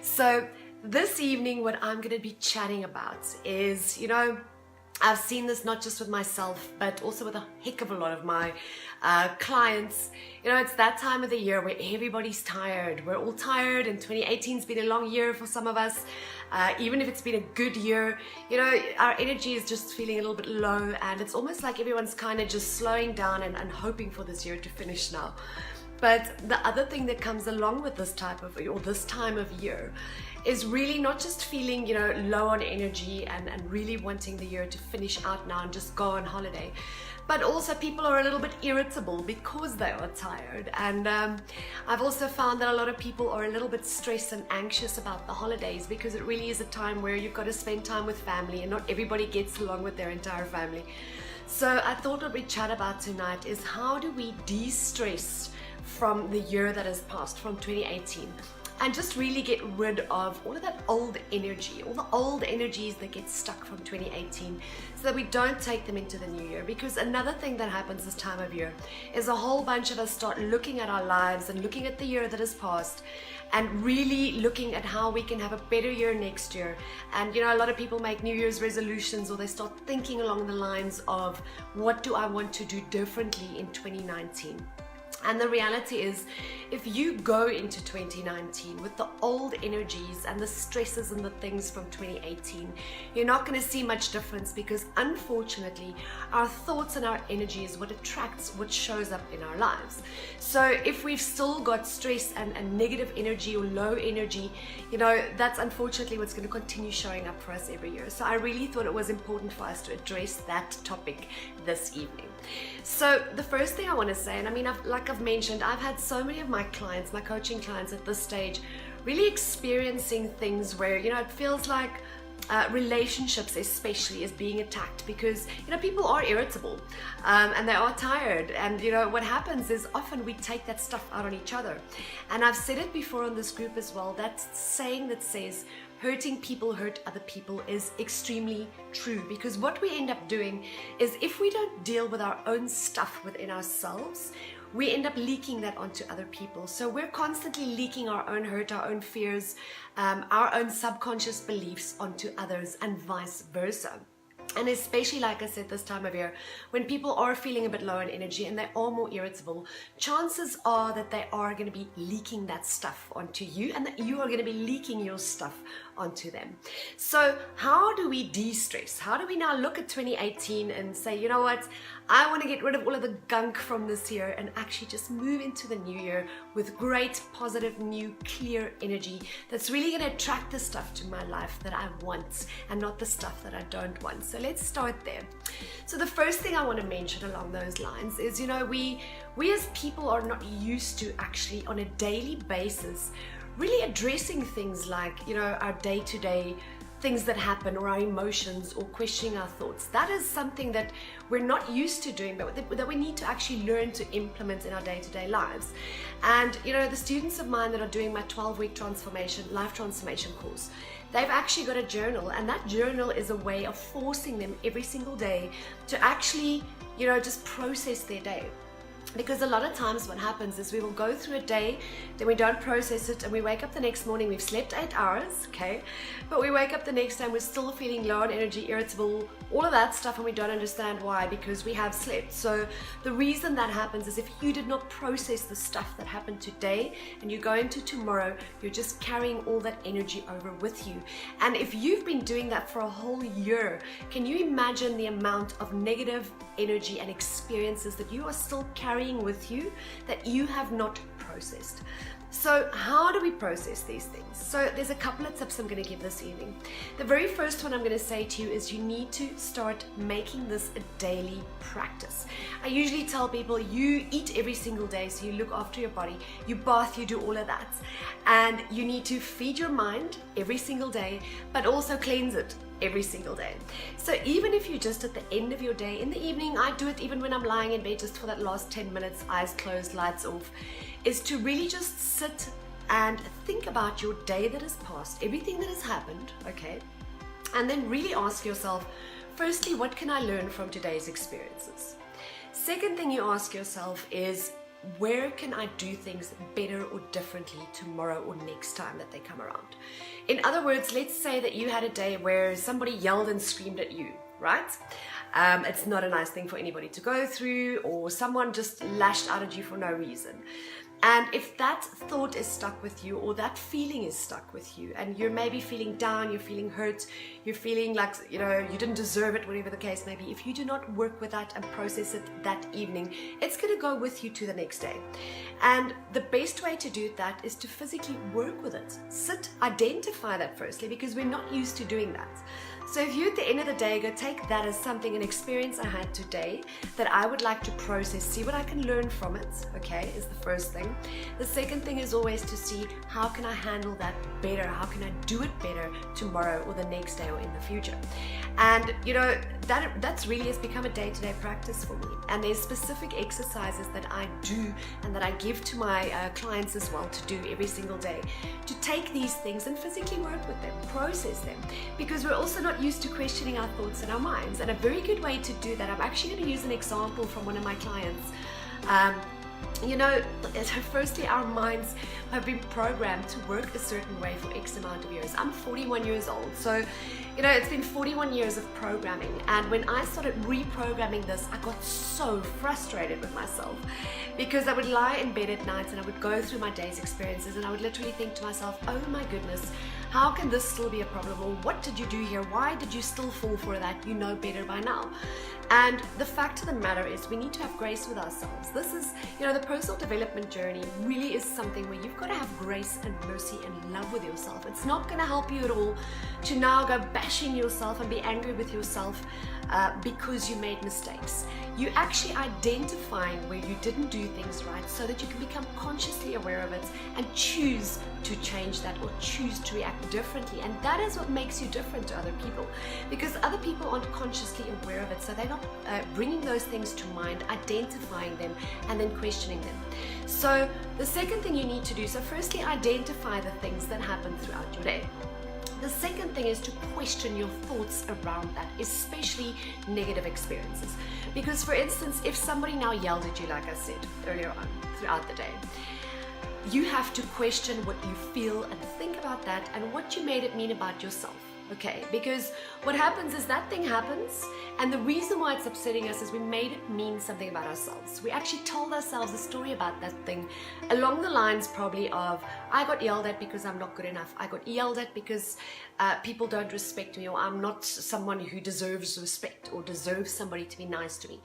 So this evening, what I'm going to be chatting about is, I've seen this not just with myself, but also with a heck of a lot of my clients. It's that time of the year where everybody's tired. We're all tired, and 2018's been a long year for some of us. Even if it's been a good year, our energy is just feeling a little bit low, and it's almost like everyone's kind of just slowing down and hoping for this year to finish now. But the other thing that comes along with this time of year is really not just feeling, low on energy and really wanting the year to finish out now and just go on holiday. But also people are a little bit irritable because they are tired. And I've also found that a lot of people are a little bit stressed and anxious about the holidays, because it really is a time where you've got to spend time with family, and not everybody gets along with their entire family. So I thought what we'd chat about tonight is, how do we de-stress from the year that has passed, from 2018, and just really get rid of all of that old energy, all the old energies that get stuck from 2018, so that we don't take them into the new year. Because another thing that happens this time of year is a whole bunch of us start looking at our lives and looking at the year that has passed, and really looking at how we can have a better year next year. And a lot of people make New Year's resolutions, or they start thinking along the lines of, what do I want to do differently in 2019? And the reality is, if you go into 2019 with the old energies and the stresses and the things from 2018, you're not going to see much difference, because unfortunately our thoughts and our energy is what attracts what shows up in our lives. So if we've still got stress and negative energy or low energy, that's unfortunately what's going to continue showing up for us every year. So I really thought it was important for us to address that topic this evening. So the first thing I want to say, and I've mentioned, I've had so many of my clients, my coaching clients at this stage, really experiencing things where, it feels like relationships especially is being attacked, because people are irritable and they are tired, and what happens is often we take that stuff out on each other. And I've said it before on this group as well, that saying that says, hurting people hurt other people, is extremely true. Because what we end up doing is, if we don't deal with our own stuff within ourselves, we end up leaking that onto other people. So we're constantly leaking our own hurt, our own fears, our own subconscious beliefs onto others, and vice versa. And especially, like I said, this time of year, when people are feeling a bit low in energy and they are more irritable, chances are that they are going to be leaking that stuff onto you, and that you are going to be leaking your stuff onto them. So how do we de-stress? How do we now look at 2018 and say, you know what, I want to get rid of all of the gunk from this year and actually just move into the new year with great, positive, new, clear energy that's really going to attract the stuff to my life that I want, and not the stuff that I don't want. So let's start there. So the first thing I want to mention along those lines is, we as people are not used to actually on a daily basis really addressing things like, our day-to-day things that happen, or our emotions, or questioning our thoughts. That is something that we're not used to doing, but that we need to actually learn to implement in our day-to-day lives. And the students of mine that are doing my 12-week life transformation course, they've actually got a journal, and that journal is a way of forcing them every single day to actually, just process their day. Because a lot of times what happens is, we will go through a day, then we don't process it, and we wake up the next morning, we've slept 8 hours, okay? But we wake up the next day and we're still feeling low on energy, irritable, all of that stuff, and we don't understand why, because we have slept. So the reason that happens is, if you did not process the stuff that happened today and you go into tomorrow, you're just carrying all that energy over with you. And if you've been doing that for a whole year, can you imagine the amount of negative energy and experiences that you are still carrying with you that you have not processed? So how do we process these things? So there's a couple of tips I'm going to give this evening. The very first one I'm going to say to you is, you need to start making this a daily practice. I usually tell people, you eat every single day, so you look after your body, you bath, you do all of that. And you need to feed your mind every single day, but also cleanse it every single day. So even if you're just at the end of your day, in the evening, I do it even when I'm lying in bed, just for that last 10 minutes, eyes closed, lights off, is to really just sit and think about your day that has passed, everything that has happened, okay? And then really ask yourself, firstly, what can I learn from today's experiences? Second thing you ask yourself is, where can I do things better or differently tomorrow or next time that they come around? In other words, let's say that you had a day where somebody yelled and screamed at you, right? It's not a nice thing for anybody to go through, or someone just lashed out at you for no reason. And if that thought is stuck with you, or that feeling is stuck with you, and you're maybe feeling down, you're feeling hurt, you're feeling like, you didn't deserve it, whatever the case may be, if you do not work with that and process it that evening, it's going to go with you to the next day. And the best way to do that is to physically work with it. Sit, identify that firstly, because we're not used to doing that. So if you at the end of the day go take that as something, an experience I had today that I would like to process, see what I can learn from it, okay, is the first thing. The second thing is always to see how can I handle that better, how can I do it better tomorrow or the next day or in the future. And that's really has become a day-to-day practice for me. And there's specific exercises that I do and that I give to my clients as well to do every single day, to take these things and physically work with them, process them, because we're also not used to questioning our thoughts and our minds. And a very good way to do that, I'm actually going to use an example from one of my clients. Firstly, our minds have been programmed to work a certain way for X amount of years. I'm 41 years old, so it's been 41 years of programming. And when I started reprogramming this, I got so frustrated with myself, because I would lie in bed at night and I would go through my day's experiences and I would literally think to myself, oh my goodness, how can this still be a problem? Or what did you do here? Why did you still fall for that? You know better by now. And the fact of the matter is we need to have grace with ourselves. This is, the personal development journey really is something where you've got to have grace and mercy and love with yourself. It's not going to help you at all to now go bashing yourself and be angry with yourself because you made mistakes. You actually identifying where you didn't do things right so that you can become consciously aware of it and choose to change that or choose to react differently. And that is what makes you different to other people, because other people aren't consciously aware of it, so they're not bringing those things to mind, identifying them and then questioning them. So the second thing you need to do, so firstly identify the things that happen throughout your day. The second thing is to question your thoughts around that, especially negative experiences. Because for instance, if somebody now yelled at you, like I said earlier on throughout the day, you have to question what you feel and think about that and what you made it mean about yourself. Okay, because what happens is that thing happens, and the reason why it's upsetting us is we made it mean something about ourselves. We actually told ourselves a story about that thing along the lines probably of, I got yelled at because I'm not good enough. I got yelled at because people don't respect me, or I'm not someone who deserves respect or deserves somebody to be nice to me.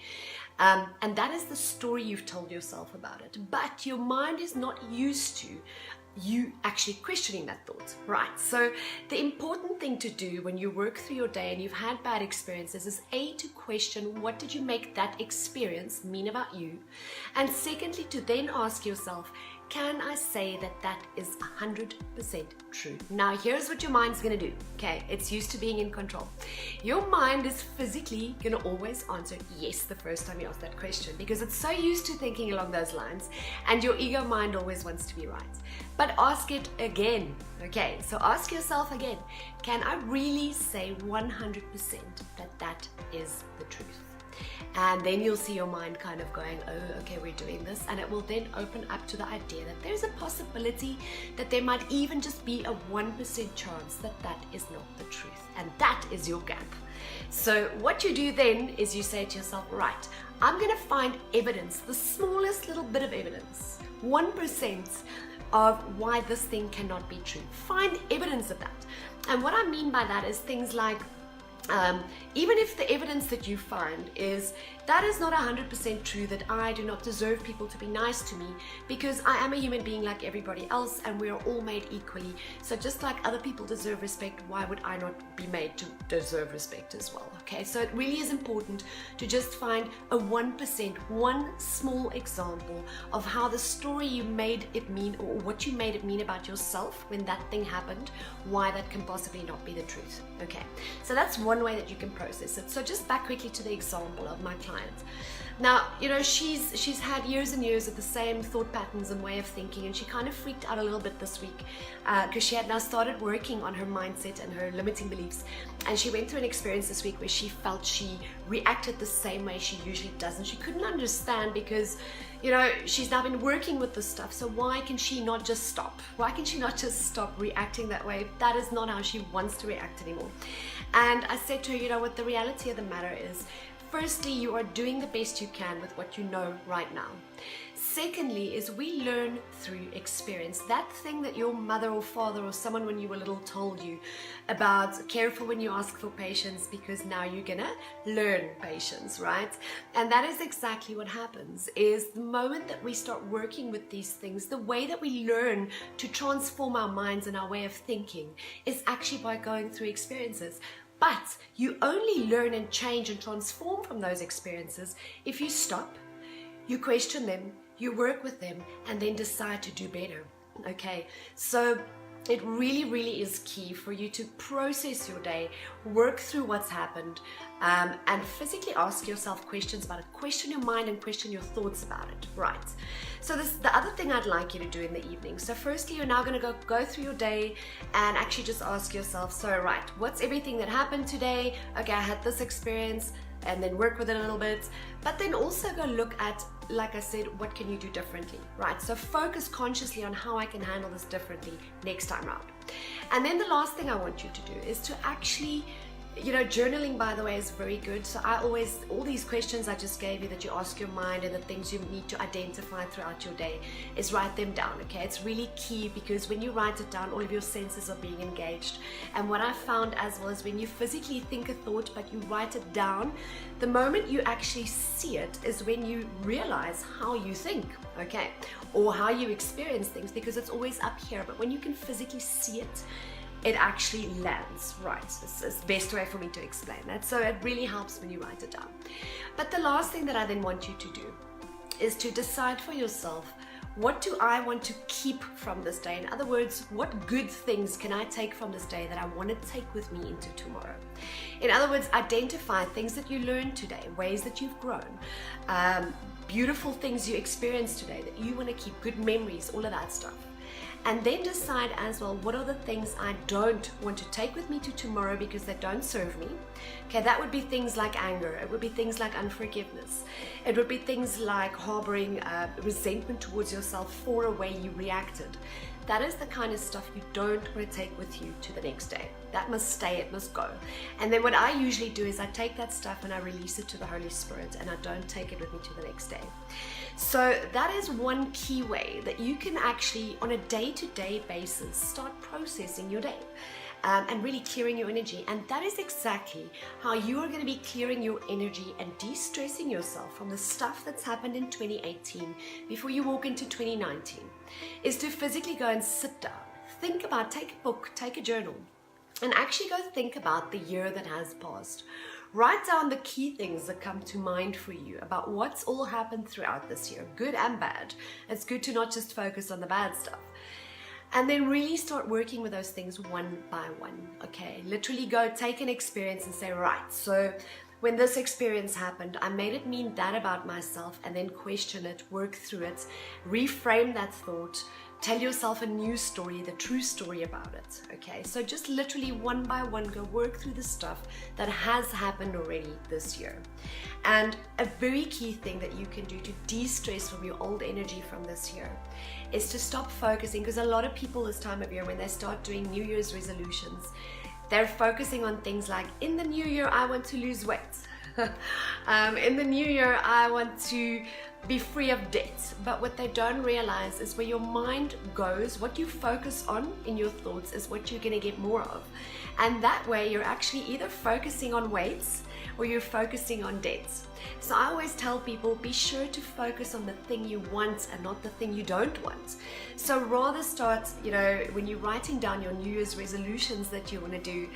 And that is the story you've told yourself about it. But your mind is not used to you actually questioning that thought, right? So the important thing to do when you work through your day and you've had bad experiences is A, to question what did you make that experience mean about you, and secondly, to then ask yourself, can I say that that is 100% true? Now here's what your mind's gonna do, okay? It's used to being in control. Your mind is physically gonna always answer yes the first time you ask that question, because it's so used to thinking along those lines, and your ego mind always wants to be right. But ask it again, okay? So ask yourself again, can I really say 100% that that is the truth? And then you'll see your mind kind of going, oh, okay, we're doing this. And it will then open up to the idea that there's a possibility that there might even just be a 1% chance that that is not the truth. And that is your gap. So what you do then is you say to yourself, right, I'm going to find evidence, the smallest little bit of evidence, 1% of why this thing cannot be true. Find evidence of that. And what I mean by that is things like, even if the evidence that you find is that is not 100% true, that I do not deserve people to be nice to me because I am a human being like everybody else and we are all made equally. So just like other people deserve respect, why would I not be made to deserve respect as well? Okay, so it really is important to just find a 1%, one small example of how the story you made it mean, or what you made it mean about yourself when that thing happened, why that can possibly not be the truth. Okay, so that's one way that you can process it. So just back quickly to the example of my client. client. Now, you know, she's had years and years of the same thought patterns and way of thinking, and she kind of freaked out a little bit this week because she had now started working on her mindset and her limiting beliefs. And she went through an experience this week where she felt she reacted the same way she usually does, and she couldn't understand because, you know, she's now been working with this stuff, so why can she not just stop? Why can she not just stop reacting that way? That is not how she wants to react anymore. And I said to her, you know what, the reality of the matter is, firstly, you are doing the best you can with what you know right now. Secondly, is we learn through experience. That thing that your mother or father or someone when you were little told you about, careful when you ask for patience because now you're gonna learn patience, right? And that is exactly what happens, is the moment that we start working with these things, the way that we learn to transform our minds and our way of thinking is actually by going through experiences. But you only learn and change and transform from those experiences if you stop, you question them, you work with them, and then decide to do better. Okay, so it really, really is key for you to process your day, work through what's happened, and physically ask yourself questions about it. Question your mind and question your thoughts about it, right? So the other thing I'd like you to do in the evening. So firstly, you're now going to go through your day and actually just ask yourself, so right, what's everything that happened today? Okay, I had this experience, and then work with it a little bit, but then also go look at, like I said, what can you do differently, right? So focus consciously on how I can handle this differently next time around. And then the last thing I want you to do is to actually, you know, journaling, by the way, is very good. So I always, all these questions I just gave you that you ask your mind and the things you need to identify throughout your day, is write them down, okay? It's really key because when you write it down, all of your senses are being engaged. And what I found as well is when you physically think a thought but you write it down, the moment you actually see it is when you realize how you think, okay? Or how you experience things, because it's always up here. But when you can physically see it, it actually lands, right? It's the best way for me to explain that. So it really helps when you write it down. But the last thing that I then want you to do is to decide for yourself, what do I want to keep from this day? In other words, what good things can I take from this day that I want to take with me into tomorrow? In other words, identify things that you learned today, ways that you've grown, beautiful things you experienced today that you want to keep, good memories, all of that stuff. And then decide as well, what are the things I don't want to take with me to tomorrow because they don't serve me? Okay, that would be things like anger. It would be things like unforgiveness. It would be things like harboring resentment towards yourself for a way you reacted. That is the kind of stuff you don't want to take with you to the next day. That must stay, it must go. And then what I usually do is I take that stuff and I release it to the Holy Spirit, and I don't take it with me to the next day. So that is one key way that you can actually, on a day-to-day basis, start processing your day. And really clearing your energy. And that is exactly how you are going to be clearing your energy and de-stressing yourself from the stuff that's happened in 2018 before you walk into 2019, is to physically go and sit down, think about, take a book, take a journal, and actually go think about the year that has passed. Write down the key things that come to mind for you about what's all happened throughout this year, good and bad. It's good to not just focus on the bad stuff. And then really start working with those things one by one, okay? Literally go take an experience and say, right, so when this experience happened, I made it mean that about myself, and then question it, work through it, reframe that thought, tell yourself a new story, the true story about it, okay? So just literally one by one, go work through the stuff that has happened already this year. And a very key thing that you can do to de-stress from your old energy from this year is to stop focusing, because a lot of people this time of year, when they start doing New Year's resolutions, they're focusing on things like, in the new year, I want to lose weight. In the new year, I want to be free of debt. But what they don't realize is where your mind goes, what you focus on in your thoughts is what you're going to get more of. And that way, you're actually either focusing on weights or you're focusing on debts. So I always tell people, be sure to focus on the thing you want and not the thing you don't want. So rather start, you know, when you're writing down your New Year's resolutions that you want to do,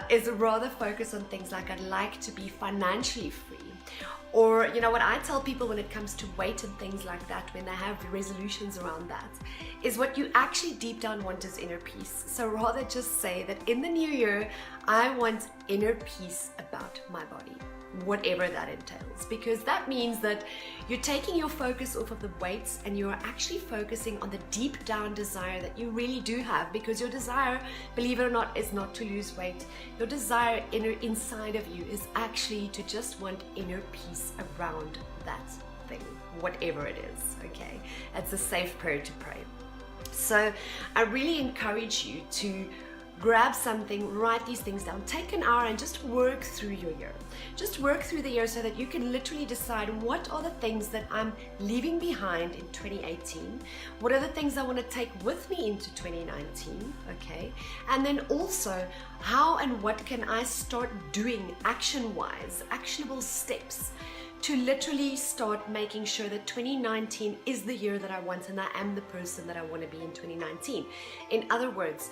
is rather focus on things like, I'd like to be financially free. Or, you know, what I tell people when it comes to weight and things like that, when they have resolutions around that, is what you actually deep down want is inner peace. So rather just say that in the new year, I want inner peace about my body. whatever that entails, because that means that you're taking your focus off of the weights and you're actually focusing on the deep down desire that you really do have, because your desire, believe it or not, is not to lose weight. Your desire inside of you is actually to just want inner peace around that thing, whatever it is. Okay, it's a safe prayer to pray. So I really encourage you to grab something, write these things down, take an hour and just work through your year. Just work through the year so that you can literally decide, what are the things that I'm leaving behind in 2018? What are the things I want to take with me into 2019? Okay. And then also, how and what can I start doing action-wise, actionable steps, to literally start making sure that 2019 is the year that I want, and I am the person that I want to be in 2019. In other words,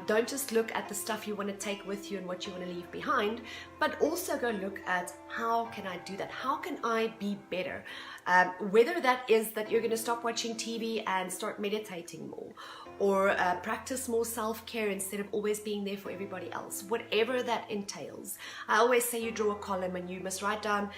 don't just look at the stuff you want to take with you and what you want to leave behind, but also go look at, how can I do that? How can I be better? Whether that is that you're going to stop watching TV and start meditating more, or practice more self-care instead of always being there for everybody else, whatever that entails. I always say you draw a column and you must write down,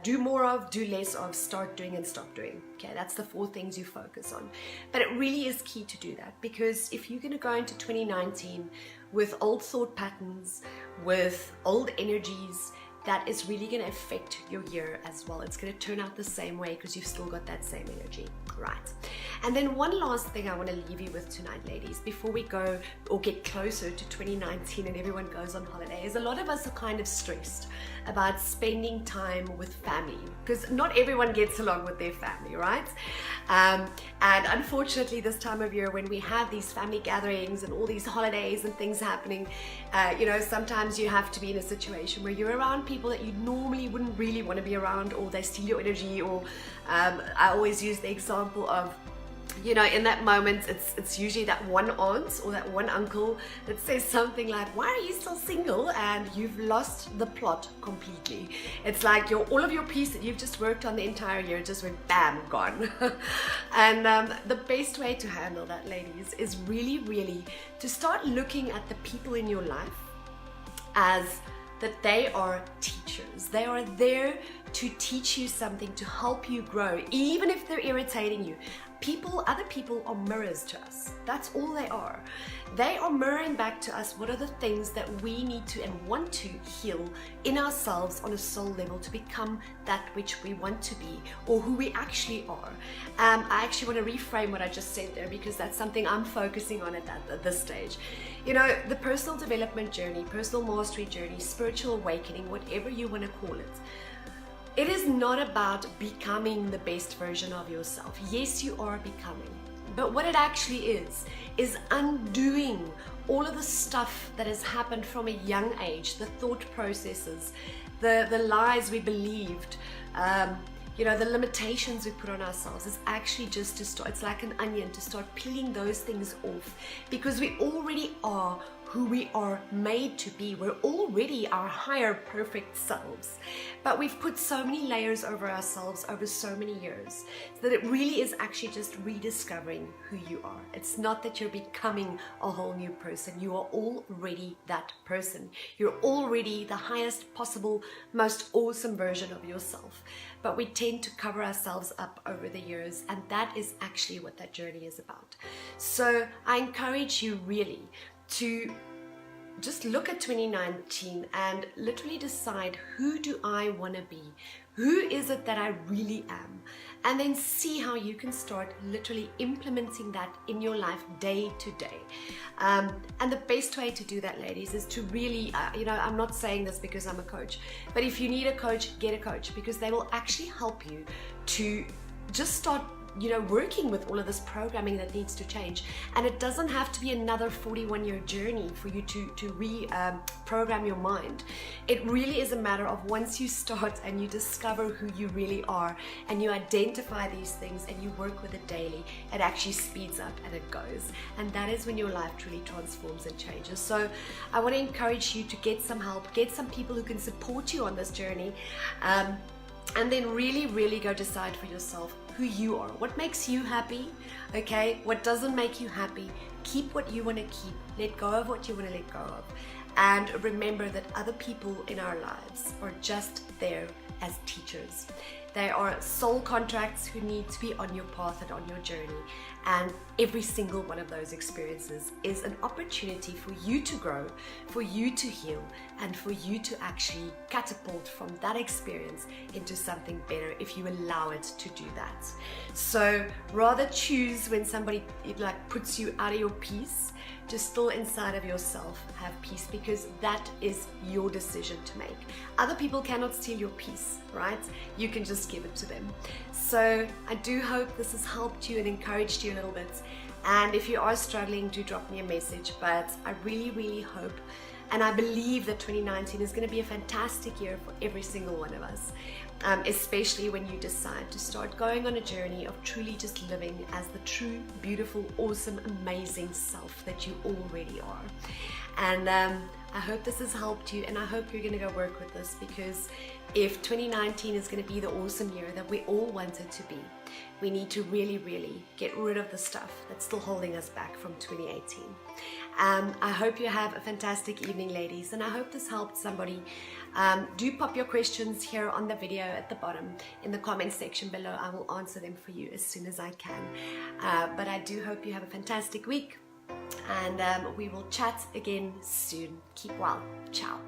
do more of, do less of, start doing and stop doing. Okay, that's the 4 things you focus on. But it really is key to do that, because if you're going to go into 2019 with old thought patterns, with old energies, that is really going to affect your year as well. It's going to turn out the same way because you've still got that same energy, right? And then one last thing I want to leave you with tonight, ladies, before we go or get closer to 2019 and everyone goes on holiday, is a lot of us are kind of stressed about spending time with family, because not everyone gets along with their family, right? And unfortunately, this time of year when we have these family gatherings and all these holidays and things happening, sometimes you have to be in a situation where you're around people that you normally wouldn't really want to be around, or they steal your energy, or I always use the example of, in that moment, it's usually that one aunt or that one uncle that says something like, "Why are you still single?" And you've lost the plot completely. It's like all of your piece that you've just worked on the entire year just went bam, gone. And the best way to handle that, ladies, is really, really to start looking at the people in your life as that they are teachers. They are there to teach you something, to help you grow, even if they're irritating you. Other people are mirrors to us. That's all they are. They are mirroring back to us what are the things that we need to and want to heal in ourselves on a soul level to become that which we want to be, or who we actually are. I actually want to reframe what I just said there, because that's something I'm focusing on at this stage. The personal development journey, personal mastery journey, spiritual awakening, whatever you want to call it, it is not about becoming the best version of yourself. Yes, you are becoming. But what it actually is undoing all of the stuff that has happened from a young age, the thought processes, the lies we believed, the limitations we put on ourselves. Is actually just to start, it's like an onion, to start peeling those things off, because we already are who we are made to be. We're already our higher perfect selves, but we've put so many layers over ourselves over so many years that it really is actually just rediscovering who you are. It's not that you're becoming a whole new person. You are already that person. You're already the highest possible, most awesome version of yourself. But we tend to cover ourselves up over the years, and that is actually what that journey is about. So I encourage you really to just look at 2019 and literally decide, who do I want to be? Who is it that I really am? And then see how you can start literally implementing that in your life day to day. And the best way to do that, ladies, is to really, I'm not saying this because I'm a coach, but if you need a coach, get a coach, because they will actually help you to just start working with all of this programming that needs to change. And it doesn't have to be another 41-year journey for you to reprogram your mind. It really is a matter of, once you start and you discover who you really are and you identify these things and you work with it daily, it actually speeds up and it goes. And that is when your life truly transforms and changes. So I want to encourage you to get some help, get some people who can support you on this journey, and then really, really go decide for yourself who you are, what makes you happy, okay, what doesn't make you happy. Keep what you want to keep, let go of what you want to let go of, And remember that other people in our lives are just there as teachers. They are soul contracts who need to be on your path and on your journey. And every single one of those experiences is an opportunity for you to grow, for you to heal, and for you to actually catapult from that experience into something better if you allow it to do that. So rather choose when somebody puts you out of your peace, just still inside of yourself have peace, because that is your decision to make. Other people cannot steal your peace, right? You can just give it to them. So I do hope this has helped you and encouraged you a little bit. And if you are struggling, do drop me a message. But I really, really hope and I believe that 2019 is going to be a fantastic year for every single one of us, especially when you decide to start going on a journey of truly just living as the true, beautiful, awesome, amazing self that you already are. And I hope this has helped you, and I hope you're going to go work with this, because if 2019 is going to be the awesome year that we all want it to be, we need to really, really get rid of the stuff that's still holding us back from 2018. I hope you have a fantastic evening, ladies, and I hope this helped somebody. Do pop your questions here on the video at the bottom in the comment section below. I will answer them for you as soon as I can. But I do hope you have a fantastic week, and we will chat again soon. Keep well. Ciao.